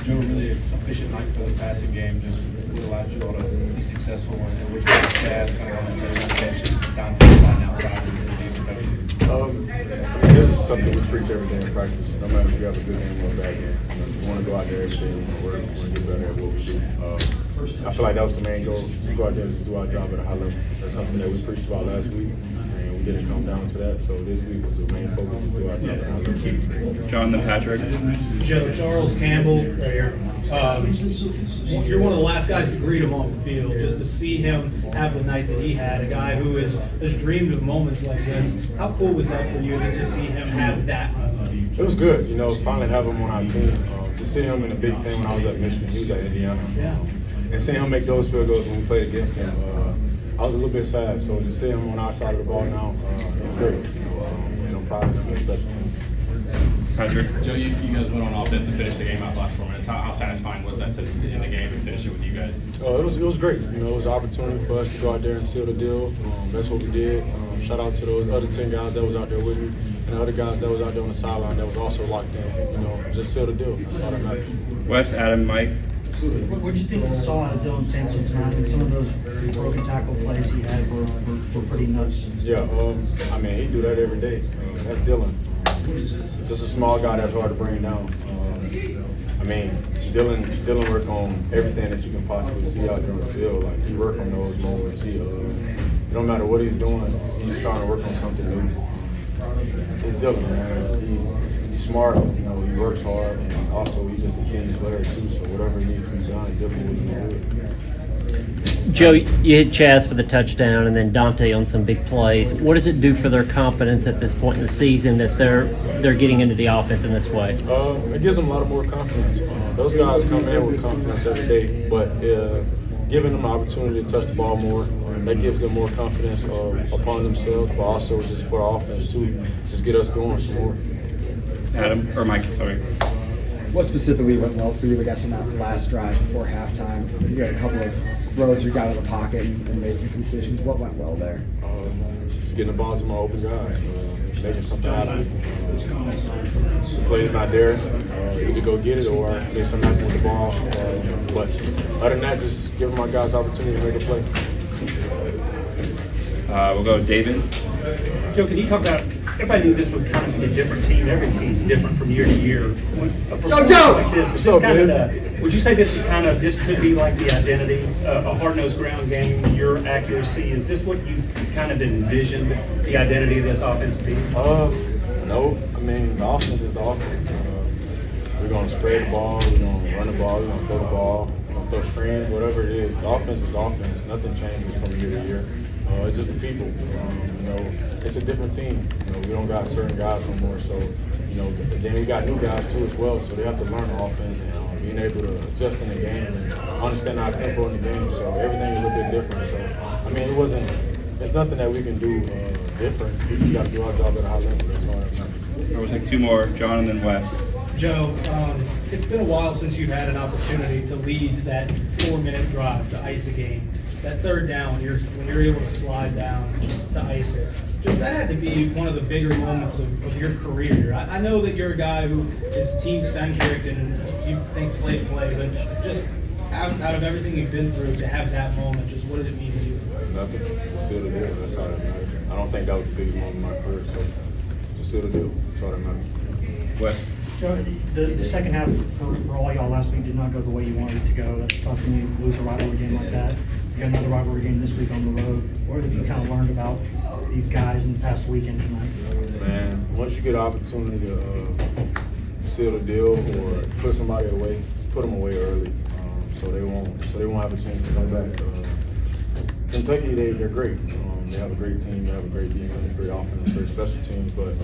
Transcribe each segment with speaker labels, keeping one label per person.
Speaker 1: Joe, really efficient night for the passing game. Just what allowed you all to be successful and what you guys fast, kind of on the bench and down the line outside and really being productive.
Speaker 2: This is something we preach every day in practice. No matter if you have a good game or a bad game, you want to go out there every day and work. We want to get better at what we do. I feel like that was the main goal. We go out there and just do our job at a high level. That's something that we preached about last week, and we didn't come down to that. So this week was the main focus to do our job at a high level.
Speaker 3: Jonathan Patrick.
Speaker 4: Joe, Charles Campbell, right here. You're one of the last guys to greet him off the field. Just to see him have the night that he had, a guy who has dreamed of moments like this. How cool was that for you to just see him have that moment?
Speaker 2: It was good, finally have him on our team. To see him in the Big Ten when I was at Michigan, he was at Indiana.
Speaker 4: Yeah.
Speaker 2: And seeing him make those field goals when we played against him, I was a little bit sad. So to see him on our side of the ball now, it's great. And I'm proud of him, especially him.
Speaker 3: Patrick.
Speaker 5: Joe, you guys went on offense and finished the game out the last 4 minutes. How satisfying was that to end the game and finish it with you guys?
Speaker 2: It was great. It was an opportunity for us to go out there and seal the deal. That's what we did. Shout out to those other 10 guys that was out there with me and the other guys that was out there on the sideline that was also locked in. Just seal the deal. That's all that matters.
Speaker 3: Wes, Adam, Mike.
Speaker 6: What did you think you saw out of Dylan Sampson tonight? And some of those broken tackle plays he had were pretty nuts.
Speaker 2: Yeah, he do that every day. That's Dylan. Just a small guy that's hard to bring down. Dylan work on everything that you can possibly see out there on the field. Like, he work on those moments. No matter what he's doing, he's trying to work on something new. It's Dylan, man. He's smart. He works hard, and also he's just a team player too. So whatever needs to be done, Dylan will do it.
Speaker 7: Joe, you hit Chaz for the touchdown and then Dante on some big plays. What does it do for their confidence at this point in the season that they're getting into the offense in this way?
Speaker 2: It gives them a lot more confidence. Those guys come in with confidence every day, but giving them an opportunity to touch the ball more, that gives them more confidence upon themselves, but also just for the offense too. Just get us going some more.
Speaker 3: Adam, or Mike, sorry.
Speaker 8: What specifically went well for you, I guess, on that last drive before halftime? You had a couple of throws you got out of the pocket and made some completions. What went well there?
Speaker 2: Just getting the ball to my open guys, making something out of it. The play's not there, either go get it or make something happen with the ball. But other than that, just giving my guys opportunity to make a play.
Speaker 3: We'll go David.
Speaker 4: Joe, can you talk about, everybody knew this would kind of be a different team. Every team's different from year to year. A performance like this, is this kind of would you say this could be like the identity, a hard-nosed ground game, your accuracy? Is this what you kind of envisioned the identity of this offense being?
Speaker 2: No. The offense is the offense. We're going to spread the ball, we're going to run the ball, we're going to throw the ball, we're going to throw screens, whatever it is. The offense is the offense. Nothing changes from year to year. It's just the people. It's a different team. We don't got certain guys no more. So, then we got new guys too as well. So they have to learn the offense and being able to adjust in the game and understand our tempo in the game. So everything is a bit different. So, it's nothing that we can do different. We just got to do our job at a high level. That's all that matters.
Speaker 3: We'll take two more, John and then Wes.
Speaker 4: Joe, it's been a while since you've had an opportunity to lead that 4-minute drive to ice a game. That third down, when you're able to slide down to ice it. Just that had to be one of the bigger moments of your career. I know that you're a guy who is team-centric and you think play, but just out of everything you've been through, to have that moment, just what did it mean to you?
Speaker 2: Nothing. Just seal the deal. That's all that matters. I don't think that was the biggest moment in my career, so just seal the deal. That's all that matters.
Speaker 3: Wes.
Speaker 6: Joe, the second half for all y'all last week did not go the way you wanted it to go. That's tough when you lose a rivalry game like that. You got another rivalry game this week on the road. What have you kind of learned about these guys in the past weekend tonight?
Speaker 2: Man, once you get an opportunity to seal the deal or put somebody away, put them away early, so they won't have a chance to come back. Kentucky, they're great. They have a great team. They have a great defense, great offense, great special teams, but.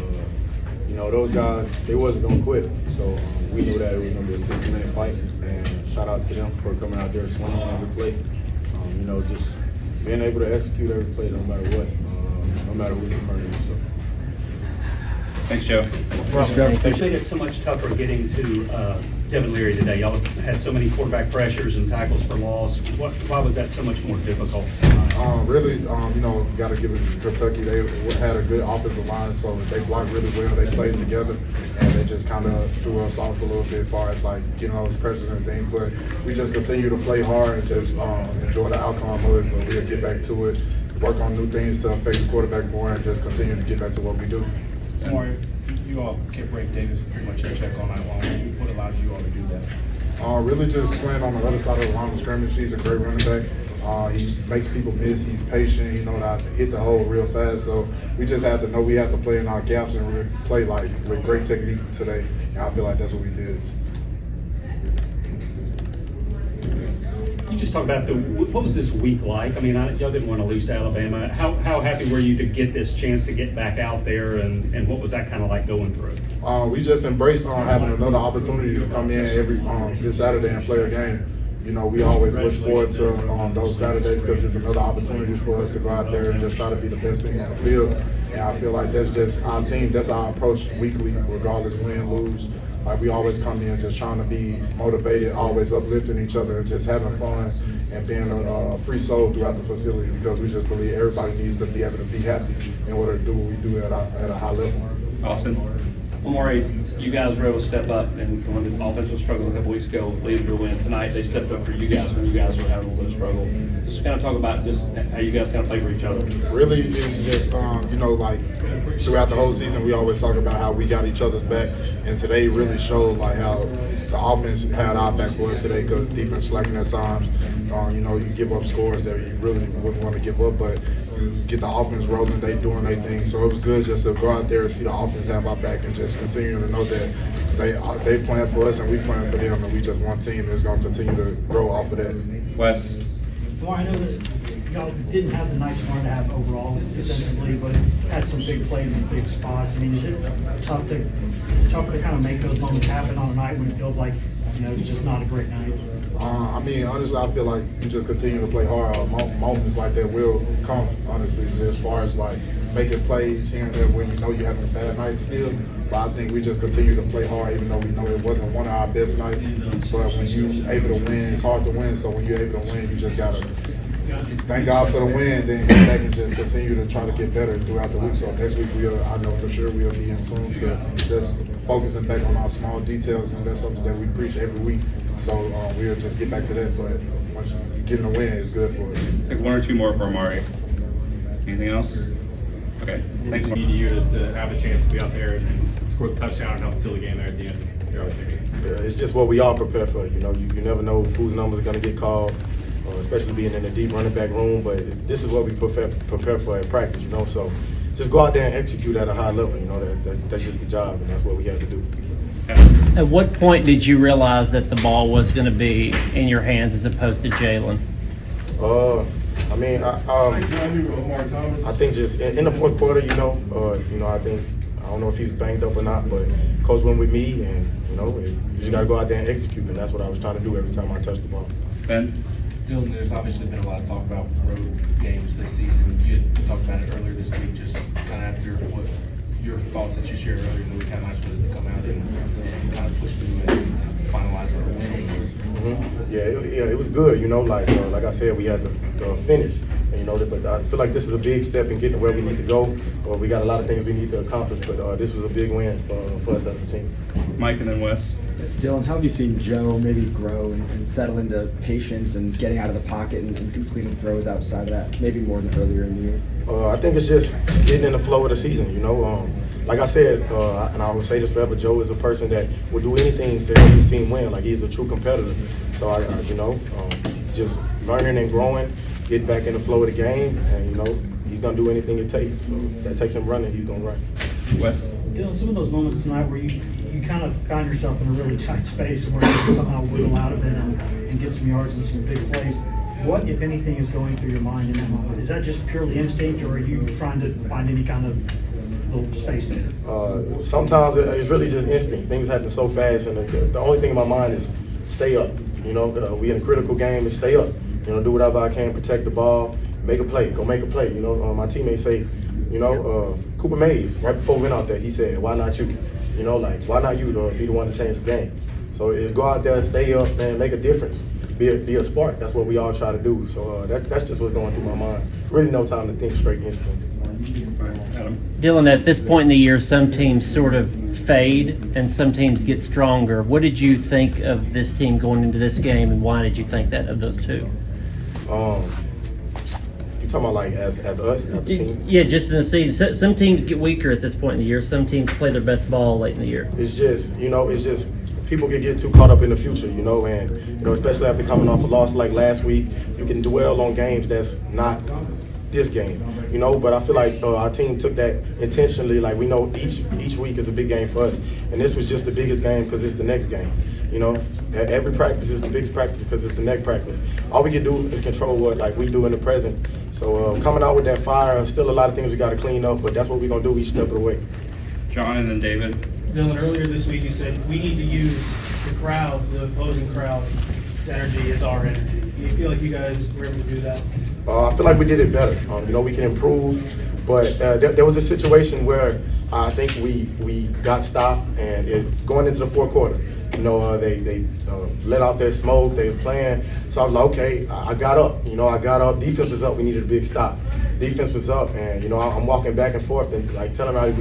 Speaker 2: Those guys, they wasn't going to quit. So we knew that it was going to be a 60-minute fight. And shout out to them for coming out there swinging every play. Just being able to execute every play no matter what, no matter who's in front of you. So.
Speaker 3: Thanks, Joe.
Speaker 9: It's made it so much tougher getting to Devin Leary today. Y'all had so many quarterback pressures and tackles for loss. Why was that so much more difficult?
Speaker 10: Really, got to give it to Kentucky. They had a good offensive line, so they blocked really well. They played together, and they just kind of threw us off a little bit as far as like getting all those pressures and things. But we just continue to play hard and just enjoy the outcome of it. But we'll get back to it, work on new things to affect the quarterback more, and just continue to get back to what we do.
Speaker 1: Omari, you all kept Ray Davis pretty much in check all night long. What allows you all to do that?
Speaker 10: Really just playing on the other side of the line of scrimmage. He's a great running back. He makes people miss. He's patient. He knows how to hit the hole real fast. So we just have to know we have to play in our gaps and really play like with great technique today. And I feel like that's what we did.
Speaker 9: You just talk about what was this week like? I mean, y'all didn't want to lose to Alabama. How happy were you to get this chance to get back out there, and what was that kind of like going through?
Speaker 10: We just embraced having another opportunity to come in every this Saturday and play a game. We always look forward to those Saturdays because it's another opportunity for us to go out there and just try to be the best team on the field. And I feel like that's just our team. That's our approach weekly, regardless win, lose. Like we always come in just trying to be motivated, always uplifting each other, just having fun and being a free soul throughout the facility because we just believe everybody needs to be able to be happy in order to do what we do at a high level.
Speaker 3: Austin.
Speaker 11: Omari, you guys were able to step up, and when the offense was struggling a couple weeks ago, leading to a win tonight, they stepped up for you guys when you guys were having a little bit of struggle. Just kind of talk about just how you guys kind of play for each other.
Speaker 10: Really, it's just like throughout the whole season, we always talk about how we got each other's back, and today really showed like how the offense had our back for us today because defense slacking at times. You give up scores that you really wouldn't want to give up, but you get the offense rolling, they doing their thing. So it was good just to go out there and see the offense have our back and just continue to know that they playing for us and we playing for them, and we just one team that's going to continue to grow off of that.
Speaker 3: Wes.
Speaker 6: Well, I know that y'all didn't have the night you wanted to have overall defensively, but had some big plays in big spots. I mean, is it tougher to kind of make those moments happen on a night when it feels like, it's just not a great night?
Speaker 10: Honestly, I feel like we just continue to play hard. Moments like that will come, honestly, as far as like making plays here and there when you're having a bad night still. But I think we just continue to play hard even though we know it wasn't one of our best nights. But when you're able to win, it's hard to win. So when you're able to win, you just got to thank God for the win, then come back and just continue to try to get better throughout the week. So next week, I know for sure we'll be in tune to just focusing back on our small details, and that's something that we preach every week. So we'll just get back to that. But once you get a win, it's good for us.
Speaker 3: Take one or two more for Omari. Anything else? Okay. Thanks.
Speaker 5: Need you to have a chance to be out there and score the touchdown and help seal the game there at the end.
Speaker 2: Yeah, it's just what we all prepare for. You never know whose numbers are going to get called, especially being in the deep running back room. But this is what we prepare for at practice. So just go out there and execute at a high level. That's just the job, and that's what we have to do.
Speaker 7: At what point did you realize that the ball was going to be in your hands as opposed to Jalen?
Speaker 2: I think just in the fourth quarter, I think I don't know if he was banged up or not, but coach went with me, and you just got to go out there and execute, and that's what I was trying to do every time I touched the ball.
Speaker 3: Ben.
Speaker 1: Dylan, there's obviously been a lot of talk about road games this season. You talked about it earlier this week, just kind of after what your thoughts that you shared earlier in the week, how nice was it to come out and kind of push through and finalize our win?
Speaker 2: Mm-hmm. Yeah, it was good. Like I said, we had the finish. But I feel like this is a big step in getting where we need to go. We got a lot of things we need to accomplish, but this was a big win for us as a team.
Speaker 3: Mike and then Wes.
Speaker 8: Dylan, how have you seen Joe maybe grow and settle into patience and getting out of the pocket and completing throws outside of that, maybe more than earlier in the year?
Speaker 2: I think it's just getting in the flow of the season, Like I said, and I will say this forever, Joe is a person that will do anything to help his team win. Like, he's a true competitor. So, just learning and growing, get back in the flow of the game, and, he's going to do anything it takes. So that takes him running, he's going to run.
Speaker 3: Wes.
Speaker 6: Dylan, some of those moments tonight where you kind of found yourself in a really tight space where you can somehow wiggle out of it and get some yards and some big plays. What, if anything, is going through your mind in that moment? Is that just purely instinct, or are you trying to find any kind of little space there?
Speaker 2: Sometimes it's really just instinct. Things happen so fast, and the only thing in my mind is stay up. We in a critical game, and stay up. Do whatever I can, protect the ball, make a play, go make a play. My teammates say,
Speaker 12: Cooper Mays, right before we went out there, he said, why not you? You know, like, why not you to be the one to change the game? So go out there, stay up, man, make a difference. Be a spark. That's what we all try to do. So that's just what's going through my mind. Really no time to think straight instincts.
Speaker 3: Adam.
Speaker 7: Dylan, at this point in the year, some teams sort of fade and some teams get stronger. What did you think of this team going into this game, and why did you think that of those two?
Speaker 12: You talking about like as us, as a team?
Speaker 7: Yeah, just in the season. Some teams get weaker at this point in the year. Some teams play their best ball late in the year.
Speaker 12: It's just, people can get too caught up in the future, and especially after coming off a loss like last week, you can dwell on games that's not this game, but I feel like our team took that intentionally. Like, we know each week is a big game for us, and this was just the biggest game because it's the next game. Every practice is the biggest practice because it's the next practice. All we can do is control what we do in the present. So coming out with that fire, still a lot of things we got to clean up, but that's what we're gonna do each step of the way.
Speaker 3: John and then David.
Speaker 4: Dylan, earlier this week you said we need to use the crowd, the opposing crowd's energy as our energy. Do you feel like you guys were able to do that?
Speaker 12: I feel like we did it better. We can improve, but there was a situation where I think we got stopped, and going into the fourth quarter, they let out their smoke. They were playing, so I was like, okay, I got up. I got up. Defense was up. We needed a big stop. Defense was up, and I'm walking back and forth and telling everybody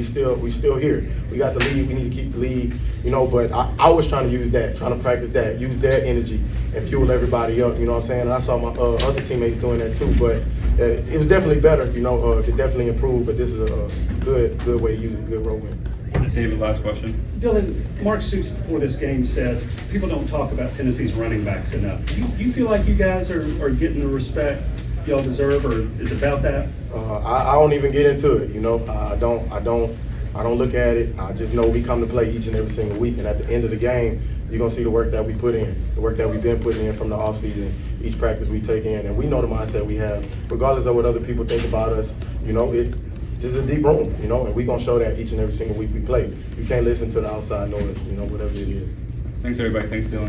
Speaker 12: we still here. We got the lead. We need to keep the lead. But I was trying to use that, trying to practice that, use their energy and fuel everybody up. You know what I'm saying? And I saw my other teammates doing that too. But it was definitely better. Could definitely improve. But this is a good way to use it. Good role win.
Speaker 3: David, last question.
Speaker 9: Dylan, Mark Stoops before this game said, people don't talk about Tennessee's running backs enough. Do you feel like you guys are getting the respect y'all deserve, or is it about that?
Speaker 12: I don't even get into it. I don't look at it. I just know we come to play each and every single week, and at the end of the game, you're gonna see the work that we put in, the work that we've been putting in from the offseason, each practice we take in, and we know the mindset we have, regardless of what other people think about us. This is a deep room, and we're gonna show that each and every single week we play. You can't listen to the outside noise, whatever it is.
Speaker 3: Thanks, everybody. Thanks, Dylan.